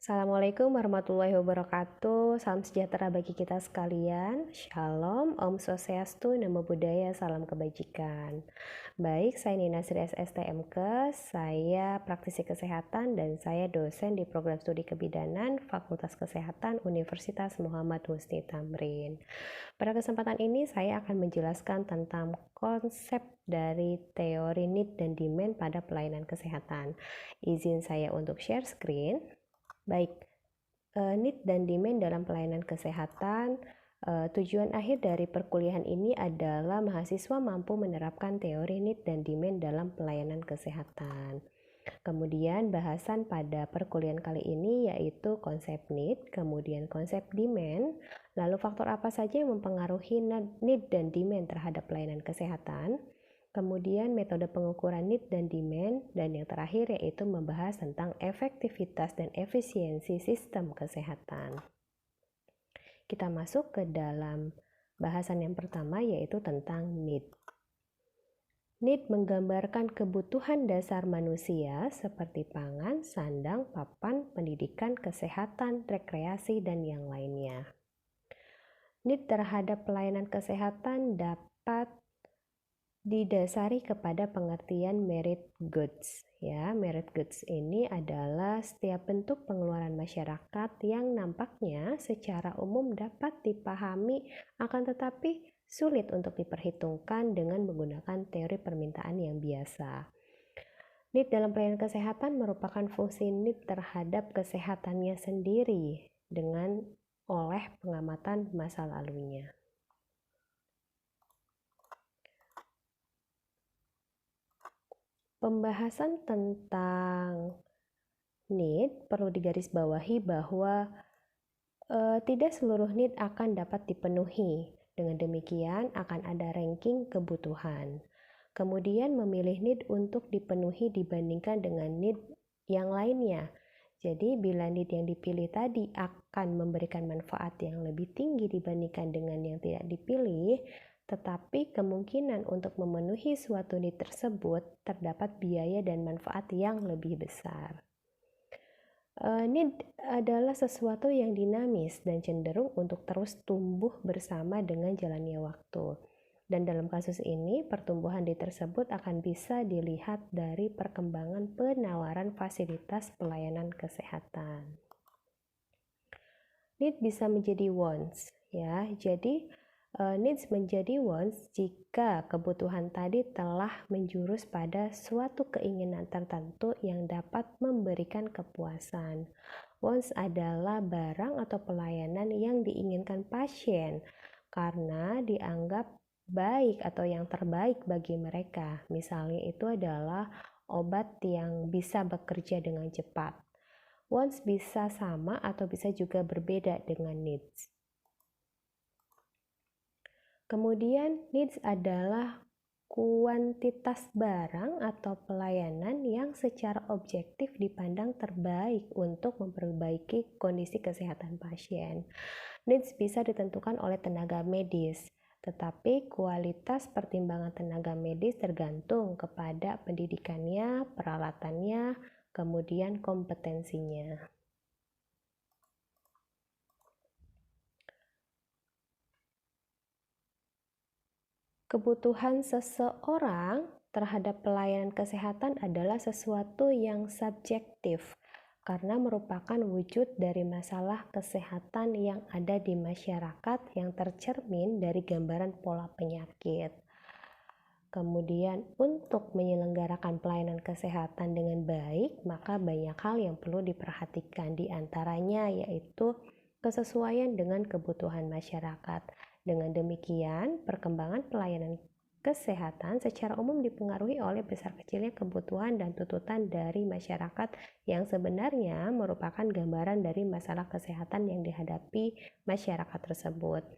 Assalamualaikum warahmatullahi wabarakatuh. Salam sejahtera bagi kita sekalian. Shalom, Om Swastiastu, Namo Buddhaya, salam kebajikan. Baik, saya Nina Sri SSTMK, saya praktisi kesehatan dan saya dosen di program studi kebidanan Fakultas Kesehatan Universitas Muhammad Husni Tamrin. Pada kesempatan ini saya akan menjelaskan tentang konsep dari teori need dan demand pada pelayanan kesehatan. Izin saya untuk share screen. Baik, need dan demand dalam pelayanan kesehatan. Tujuan akhir dari perkuliahan ini adalah mahasiswa mampu menerapkan teori need dan demand dalam pelayanan kesehatan. Kemudian bahasan pada perkuliahan kali ini yaitu konsep need, kemudian konsep demand, lalu faktor apa saja yang mempengaruhi need dan demand terhadap pelayanan kesehatan, kemudian metode pengukuran need dan demand, dan yang terakhir yaitu membahas tentang efektivitas dan efisiensi sistem kesehatan. Kita masuk ke dalam bahasan yang pertama yaitu tentang need. Need menggambarkan kebutuhan dasar manusia seperti pangan, sandang, papan, pendidikan, kesehatan, rekreasi, dan yang lainnya. Need terhadap pelayanan kesehatan dapat didasari kepada pengertian merit goods. Ya, merit goods ini adalah setiap bentuk pengeluaran masyarakat yang nampaknya secara umum dapat dipahami akan tetapi sulit untuk diperhitungkan dengan menggunakan teori permintaan yang biasa. Need dalam pelayanan kesehatan merupakan fungsi need terhadap kesehatannya sendiri dengan oleh pengamatan masa lalunya. Pembahasan tentang need perlu digarisbawahi bahwa tidak seluruh need akan dapat dipenuhi. Dengan demikian akan ada ranking kebutuhan. Kemudian memilih need untuk dipenuhi dibandingkan dengan need yang lainnya. Jadi bila need yang dipilih tadi akan memberikan manfaat yang lebih tinggi dibandingkan dengan yang tidak dipilih, tetapi kemungkinan untuk memenuhi suatu need tersebut terdapat biaya dan manfaat yang lebih besar. Need adalah sesuatu yang dinamis dan cenderung untuk terus tumbuh bersama dengan jalannya waktu. Dan dalam kasus ini, pertumbuhan need tersebut akan bisa dilihat dari perkembangan penawaran fasilitas pelayanan kesehatan. Need bisa menjadi wants, ya. Jadi needs menjadi wants jika kebutuhan tadi telah menjurus pada suatu keinginan tertentu yang dapat memberikan kepuasan. Wants adalah barang atau pelayanan yang diinginkan pasien karena dianggap baik atau yang terbaik bagi mereka. Misalnya itu adalah obat yang bisa bekerja dengan cepat. Wants bisa sama atau bisa juga berbeda dengan needs. Kemudian needs adalah kuantitas barang atau pelayanan yang secara objektif dipandang terbaik untuk memperbaiki kondisi kesehatan pasien. Needs bisa ditentukan oleh tenaga medis, tetapi kualitas pertimbangan tenaga medis tergantung kepada pendidikannya, peralatannya, kemudian kompetensinya. Kebutuhan seseorang terhadap pelayanan kesehatan adalah sesuatu yang subjektif karena merupakan wujud dari masalah kesehatan yang ada di masyarakat yang tercermin dari gambaran pola penyakit. Kemudian untuk menyelenggarakan pelayanan kesehatan dengan baik, maka banyak hal yang perlu diperhatikan, di antaranya yaitu kesesuaian dengan kebutuhan masyarakat. Dengan demikian, perkembangan pelayanan kesehatan secara umum dipengaruhi oleh besar kecilnya kebutuhan dan tuntutan dari masyarakat yang sebenarnya merupakan gambaran dari masalah kesehatan yang dihadapi masyarakat tersebut.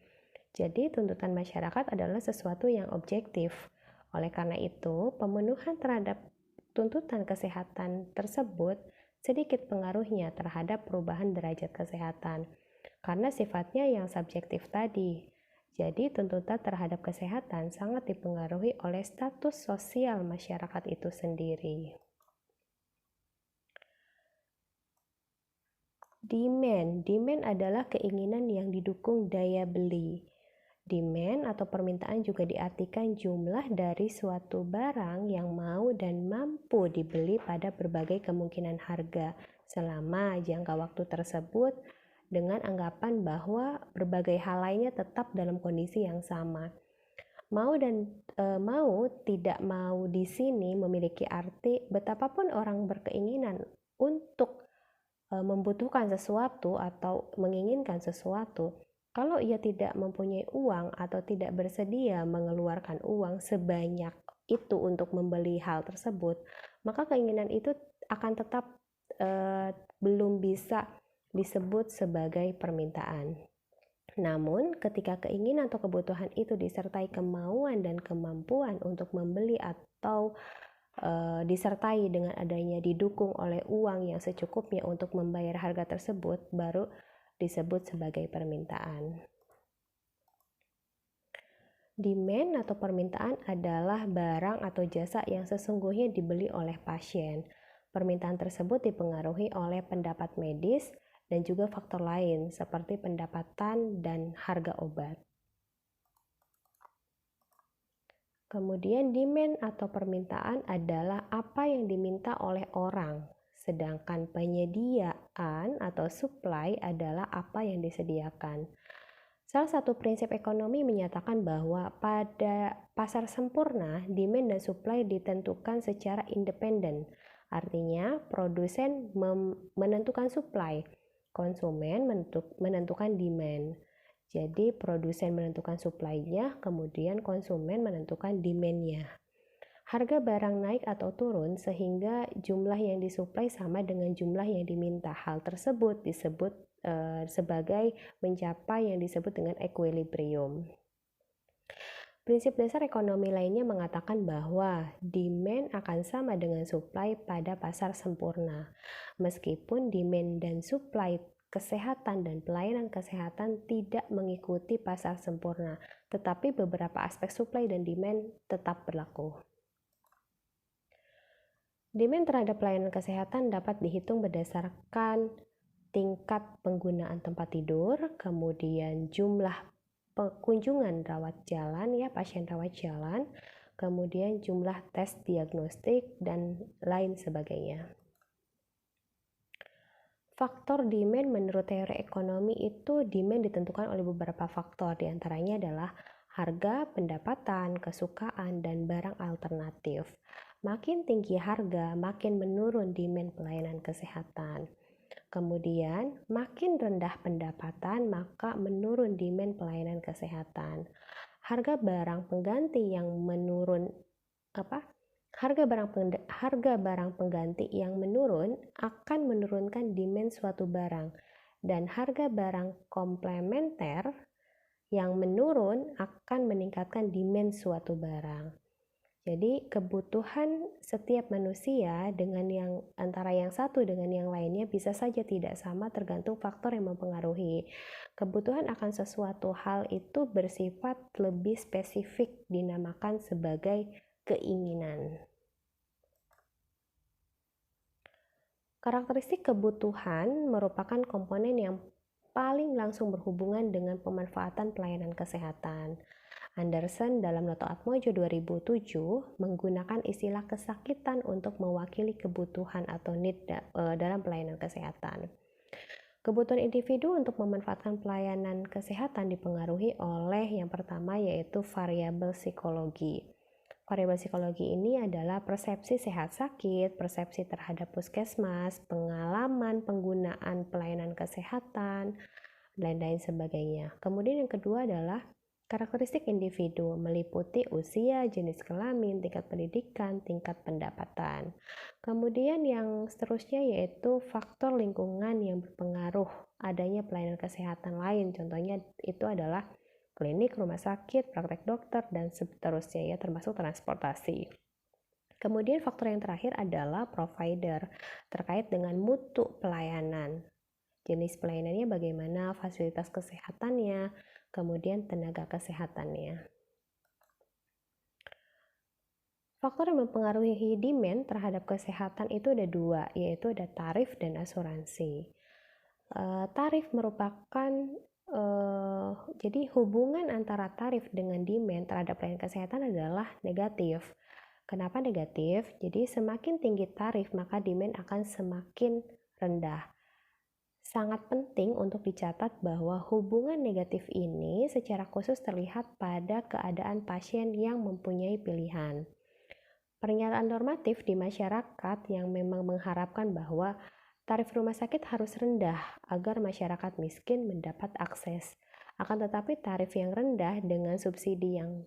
Jadi, tuntutan masyarakat adalah sesuatu yang objektif. Oleh karena itu, pemenuhan terhadap tuntutan kesehatan tersebut sedikit pengaruhnya terhadap perubahan derajat kesehatan, karena sifatnya yang subjektif tadi. Jadi, tuntutan terhadap kesehatan sangat dipengaruhi oleh status sosial masyarakat itu sendiri. Demand adalah keinginan yang didukung daya beli. Demand atau permintaan juga diartikan jumlah dari suatu barang yang mau dan mampu dibeli pada berbagai kemungkinan harga selama jangka waktu tersebut, dengan anggapan bahwa berbagai hal lainnya tetap dalam kondisi yang sama. Mau tidak mau di sini memiliki arti betapapun orang berkeinginan untuk membutuhkan sesuatu atau menginginkan sesuatu, kalau ia tidak mempunyai uang atau tidak bersedia mengeluarkan uang sebanyak itu untuk membeli hal tersebut, maka keinginan itu akan tetap belum bisa disebut sebagai permintaan. Namun, ketika keinginan atau kebutuhan itu disertai kemauan dan kemampuan untuk membeli atau disertai dengan adanya didukung oleh uang yang secukupnya untuk membayar harga tersebut, baru disebut sebagai permintaan. Demand atau permintaan adalah barang atau jasa yang sesungguhnya dibeli oleh pasien. Permintaan tersebut dipengaruhi oleh pendapat medis dan juga faktor lain seperti pendapatan dan harga obat. Kemudian demand atau permintaan adalah apa yang diminta oleh orang, sedangkan penyediaan atau supply adalah apa yang disediakan. Salah satu prinsip ekonomi menyatakan bahwa pada pasar sempurna, demand dan supply ditentukan secara independen. Artinya, produsen menentukan supply, konsumen menentukan demand. Jadi produsen menentukan supply-nya, kemudian konsumen menentukan demand-nya. Harga barang naik atau turun sehingga jumlah yang disuplai sama dengan jumlah yang diminta. Hal tersebut disebut sebagai mencapai yang disebut dengan equilibrium. Prinsip dasar ekonomi lainnya mengatakan bahwa demand akan sama dengan supply pada pasar sempurna. Meskipun demand dan supply kesehatan dan pelayanan kesehatan tidak mengikuti pasar sempurna, tetapi beberapa aspek supply dan demand tetap berlaku. Demand terhadap pelayanan kesehatan dapat dihitung berdasarkan tingkat penggunaan tempat tidur, kemudian jumlah kunjungan rawat jalan, pasien rawat jalan, kemudian jumlah tes diagnostik, dan lain sebagainya. Faktor demand menurut teori ekonomi itu demand ditentukan oleh beberapa faktor, diantaranya adalah harga, pendapatan, kesukaan, dan barang alternatif. Makin tinggi harga, makin menurun demand pelayanan kesehatan. Kemudian, makin rendah pendapatan, maka menurun demand pelayanan kesehatan. Harga barang pengganti yang menurun harga barang pengganti yang menurun akan menurunkan demand suatu barang, dan harga barang komplementer yang menurun akan meningkatkan demand suatu barang. Jadi kebutuhan setiap manusia dengan antara yang satu dengan yang lainnya bisa saja tidak sama tergantung faktor yang mempengaruhi. Kebutuhan akan sesuatu hal itu bersifat lebih spesifik, dinamakan sebagai keinginan. Karakteristik kebutuhan merupakan komponen yang paling langsung berhubungan dengan pemanfaatan pelayanan kesehatan. Anderson dalam Noto Atmojo 2007 menggunakan istilah kesakitan untuk mewakili kebutuhan atau need dalam pelayanan kesehatan. Kebutuhan individu untuk memanfaatkan pelayanan kesehatan dipengaruhi oleh yang pertama yaitu variabel psikologi. Variabel psikologi ini adalah persepsi sehat sakit, persepsi terhadap puskesmas, pengalaman penggunaan pelayanan kesehatan, dan lain sebagainya. Kemudian yang kedua adalah karakteristik individu, meliputi usia, jenis kelamin, tingkat pendidikan, tingkat pendapatan. Kemudian yang seterusnya yaitu faktor lingkungan yang berpengaruh adanya pelayanan kesehatan lain. Contohnya itu adalah klinik, rumah sakit, praktek dokter, dan seterusnya termasuk transportasi. Kemudian faktor yang terakhir adalah provider, terkait dengan mutu pelayanan. Jenis pelayanannya bagaimana, fasilitas kesehatannya, kemudian tenaga kesehatannya. Faktor yang mempengaruhi demand terhadap kesehatan itu ada dua, yaitu ada tarif dan asuransi. Tarif merupakan jadi hubungan antara tarif dengan demand terhadap pelayanan kesehatan adalah negatif. Kenapa negatif? Jadi semakin tinggi tarif maka demand akan semakin rendah. Sangat penting untuk dicatat bahwa hubungan negatif ini secara khusus terlihat pada keadaan pasien yang mempunyai pilihan. Pernyataan normatif di masyarakat yang memang mengharapkan bahwa tarif rumah sakit harus rendah agar masyarakat miskin mendapat akses. Akan tetapi tarif yang rendah dengan subsidi yang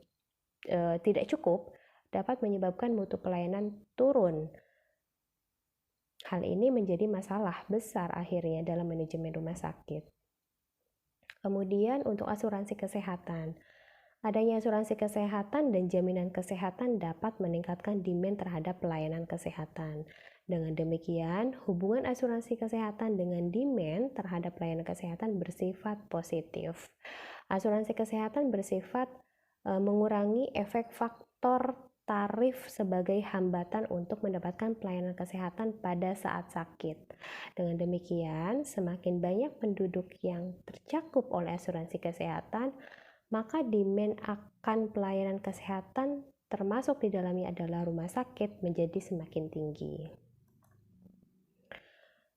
tidak cukup dapat menyebabkan mutu pelayanan turun. Hal ini menjadi masalah besar akhirnya dalam manajemen rumah sakit. Kemudian untuk asuransi kesehatan. Adanya asuransi kesehatan dan jaminan kesehatan dapat meningkatkan demand terhadap pelayanan kesehatan. Dengan demikian, hubungan asuransi kesehatan dengan demand terhadap pelayanan kesehatan bersifat positif. Asuransi kesehatan bersifat mengurangi efek faktor tarif sebagai hambatan untuk mendapatkan pelayanan kesehatan pada saat sakit. Dengan demikian, semakin banyak penduduk yang tercakup oleh asuransi kesehatan, maka demand akan pelayanan kesehatan termasuk di dalamnya adalah rumah sakit menjadi semakin tinggi.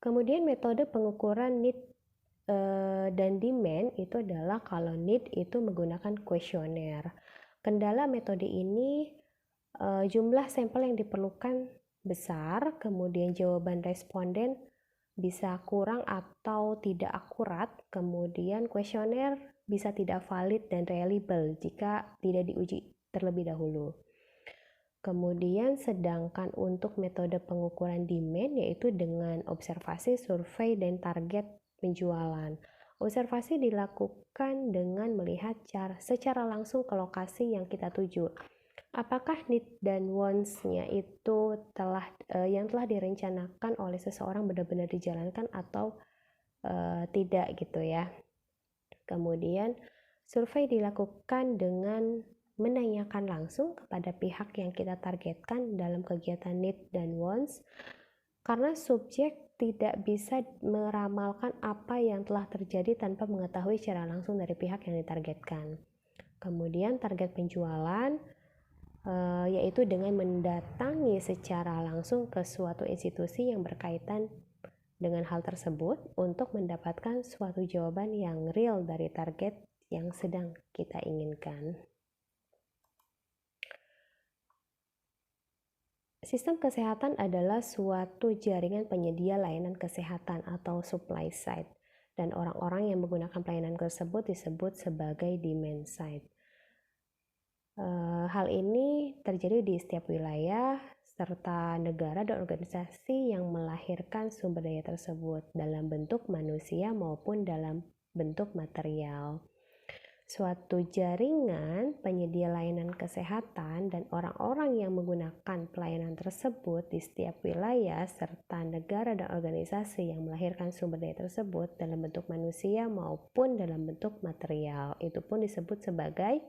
Kemudian metode pengukuran need dan demand itu adalah kalau need itu menggunakan kuesioner. Kendala metode ini jumlah sampel yang diperlukan besar, kemudian jawaban responden bisa kurang atau tidak akurat, kemudian kuesioner bisa tidak valid dan reliable jika tidak diuji terlebih dahulu. Kemudian sedangkan untuk metode pengukuran demand yaitu dengan observasi, survei, dan target penjualan. Observasi dilakukan dengan melihat secara langsung ke lokasi yang kita tuju. Apakah need dan wants-nya itu yang telah direncanakan oleh seseorang benar-benar dijalankan atau tidak gitu ya. Kemudian survei dilakukan dengan menanyakan langsung kepada pihak yang kita targetkan dalam kegiatan need dan wants, karena subjek tidak bisa meramalkan apa yang telah terjadi tanpa mengetahui secara langsung dari pihak yang ditargetkan. Kemudian target penjualan yaitu dengan mendatangi secara langsung ke suatu institusi yang berkaitan dengan hal tersebut untuk mendapatkan suatu jawaban yang real dari target yang sedang kita inginkan. Sistem kesehatan adalah suatu jaringan penyedia layanan kesehatan atau supply side, dan orang-orang yang menggunakan pelayanan tersebut disebut sebagai demand side. Hal ini terjadi di setiap wilayah serta negara dan organisasi yang melahirkan sumber daya tersebut dalam bentuk manusia maupun dalam bentuk material. Suatu jaringan penyedia layanan kesehatan dan orang-orang yang menggunakan pelayanan tersebut di setiap wilayah serta negara dan organisasi yang melahirkan sumber daya tersebut dalam bentuk manusia maupun dalam bentuk material. Itu pun disebut sebagai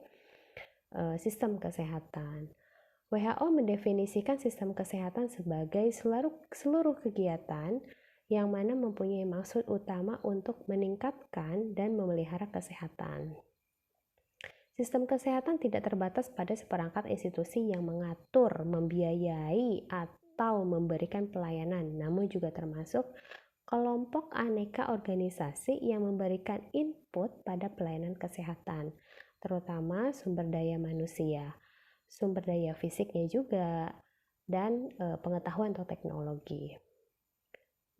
sistem kesehatan. WHO mendefinisikan sistem kesehatan sebagai seluruh kegiatan yang mana mempunyai maksud utama untuk meningkatkan dan memelihara kesehatan. Sistem kesehatan tidak terbatas pada seperangkat institusi yang mengatur, membiayai, atau memberikan pelayanan, namun juga termasuk kelompok aneka organisasi yang memberikan input pada pelayanan kesehatan, terutama sumber daya manusia, sumber daya fisiknya juga, dan pengetahuan atau teknologi.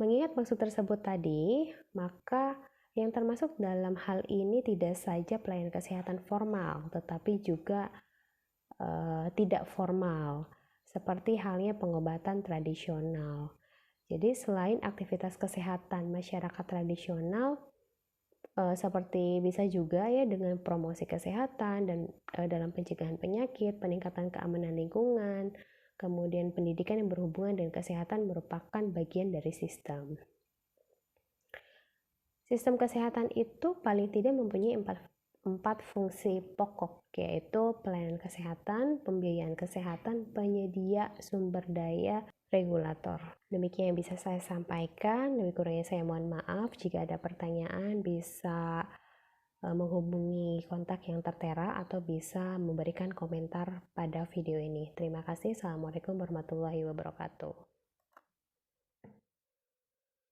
Mengingat maksud tersebut tadi, maka yang termasuk dalam hal ini tidak saja pelayanan kesehatan formal, tetapi juga tidak formal, seperti halnya pengobatan tradisional. Jadi selain aktivitas kesehatan masyarakat tradisional, seperti bisa juga ya dengan promosi kesehatan dan dalam pencegahan penyakit, peningkatan keamanan lingkungan, kemudian pendidikan yang berhubungan dengan kesehatan merupakan bagian dari sistem. Sistem kesehatan itu paling tidak mempunyai 4 fungsi pokok, yaitu pelayanan kesehatan, pembiayaan kesehatan, penyedia sumber daya, regulator. Demikian yang bisa saya sampaikan. Lebih kurangnya saya mohon maaf. Jika ada pertanyaan bisa menghubungi kontak yang tertera atau bisa memberikan komentar pada video ini. Terima kasih. Assalamualaikum warahmatullahi wabarakatuh.